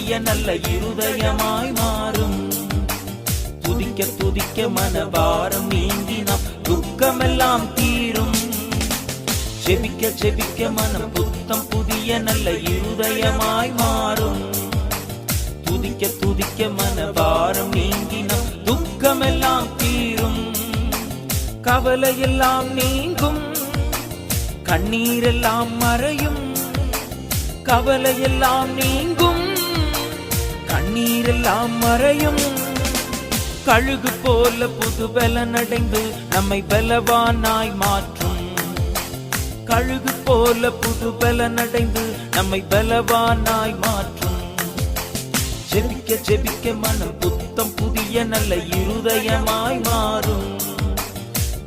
புதிய நல்ல இருதயமாய் மாறும். துதிக்க துதிக்க மனபாரம் நீங்கினாம் துக்கமெல்லாம் தீரும். செபிக்க செபிக்க மனம் புத்தம் புதிய நல்ல இருதயமாய் மாறும். துதிக்க துதிக்க மனபாரம் நீங்கினாம் துக்கமெல்லாம் தீரும். கவலையெல்லாம் நீங்கும், கண்ணீரெல்லாம் மறையும். கவலையெல்லாம் நீங்கும், கண்ணீரெல்லாம் மறையும். கழுகு போல புது பலன் அடைந்து நம்மை பலவானாய் மாற்றும். கழுகு போல புது பலன் அடைந்து நம்மை பலவானாய் மாற்றும். ஜெபிக்க ஜெபிக்க மனம் புத்தம் புதிய நல்ல இருதயமாய் மாறும்.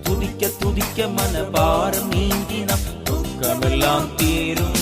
துதிக்க துதிக்க மனபாரம் நீங்கினாம் துக்கமெல்லாம் தீரும்.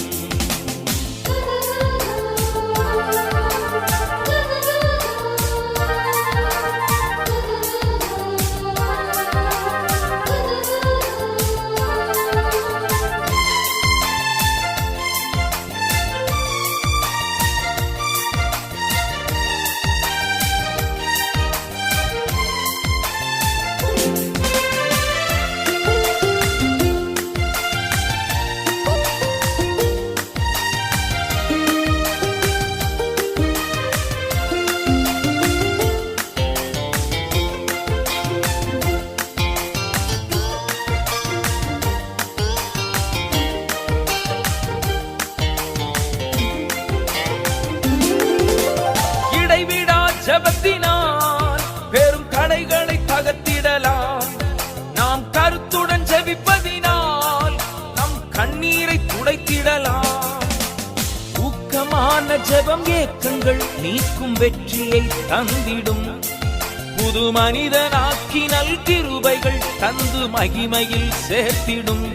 ஜெபத்தினால் பெரும் தடைகளை தகர்த்திடலாம். நாம் கருத்துடன் ஜெபிப்பதினால் நம் கண்ணீரை துடைத்திடலாம். ஊக்கமான ஜெபம் ஏக்கங்கள் நீக்கும் வெற்றியை தந்திடும். புது மனிதனாக்கி நல் கிருபைகள் தந்து மகிமையில் சேர்த்திடும்.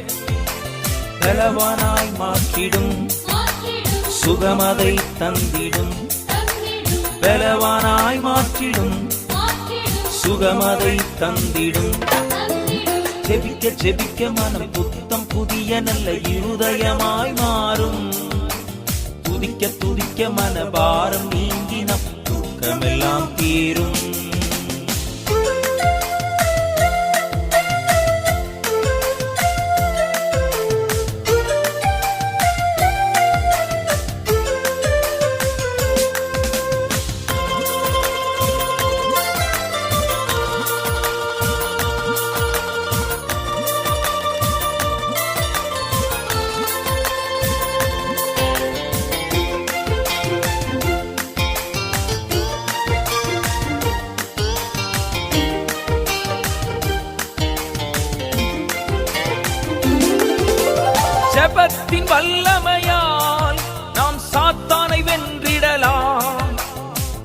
பலவானாய் மாற்றிடும், சுகமதை தந்திடும். பலவானாய் மாற்றிடும், சுகமதை தந்திடும். ஜெபிக்க ஜெபிக்க மனம் புத்தம் புதிய நல்ல இருதயமாய் மாறும். துதிக்க துதிக்க மனபாரம் நீங்கினாம் துக்கமெல்லாம் தீரும். ஜெபத்தின் வல்லமையால் நாம் சாத்தானை வென்றிடலாம்.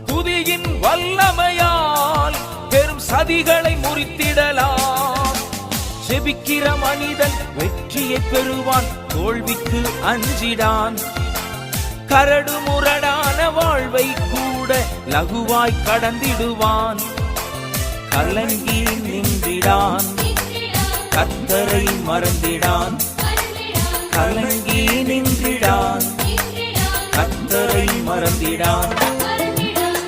துதியின் வல்லமையால் பெரும் சதிகளை முறித்திடலாம். ஜெபிக்கிற மனிதன் வெற்றியை பெறுவான், தோல்விக்கு அஞ்சிடான். கரடு முரடான வாழ்வை கூட லகுவாய் கடந்திடுவான். கலங்கி நின்றிடான், கர்த்தரை மறந்திடான். கலங்கி நின்றிடான், கர்த்தரை மறந்திடான்.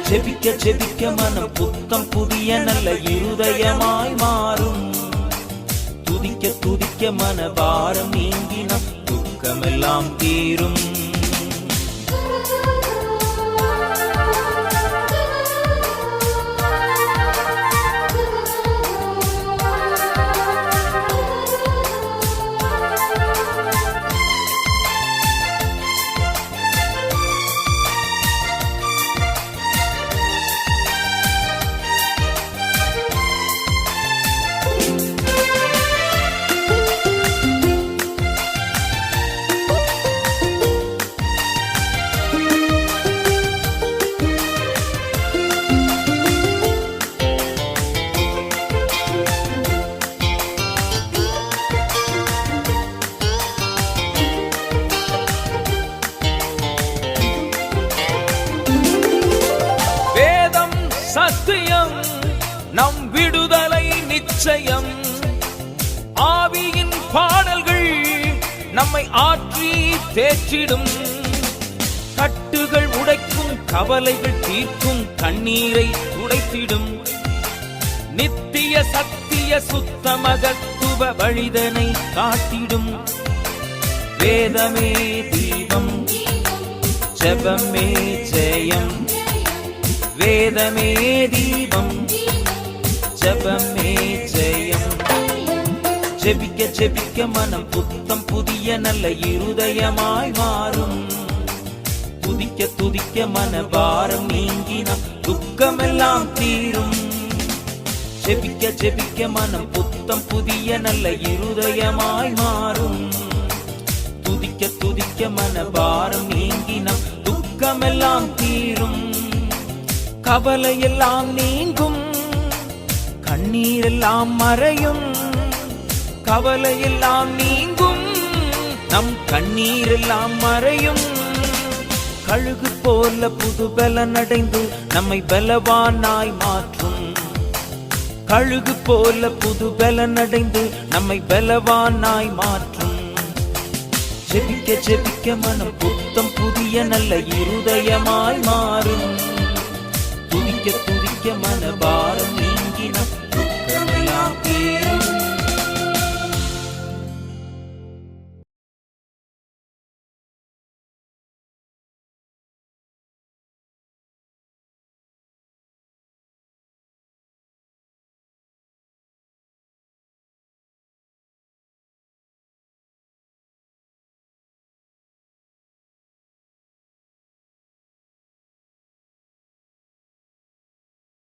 ஜெபிக்க ஜெபிக்க மனம் புத்தம் புதிய நல்ல இருதயமாய் மாறும். துதிக்க துதிக்க மனபாரம் நீங்கினாம் துக்கமெல்லாம் தீரும். சத்தியம் நம் விடுதலை நிச்சயம். ஆவியின் பாடல்கள் நம்மை ஆற்றி தேற்றிடும். கட்டுகள் உடைக்கும் கவலைகள் தீர்க்கும் கண்ணீரை துடைத்திடும் நித்திய சத்திய சுத்த மகத்துவ வழிதனை காட்டிடும் வேதமே தீபம் ஜெபமே ஜெயம் வேதமே தீபம் ஜெபமே ஜெயம் ஜெபிக்க ஜெபிக்க மனம் புத்தம் புதிய நல்ல இருதயமாய் மாறும் துதிக்க துதிக்க மனபாரம் நீங்கினால் துக்கமெல்லாம் தீரும் ஜெபிக்க ஜெபிக்க மனம் புத்தம் புதிய நல்ல இருதயமாய் மாறும் துதிக்க துதிக்க மனபாரம் நீங்கினால் துக்கமெல்லாம் தீரும் கவலையெல்லாம் நீங்கும் கண்ணீரெல்லாம் மறையும் கவலையெல்லாம் நீங்கும் நம் கண்ணீரெல்லாம் மறையும் கழுகு போல புது பலன் அடைந்து நம்மை பலவானாய் மாற்றும் கழுகு போல புது பலன் அடைந்து நம்மை பலவானாய் மாற்றும் ஜெபிக்க ஜெபிக்க மனம் புத்தம் புதிய நல்ல இருதயமாய் மாறும் துதிக்க துதிக்க மனபாரம்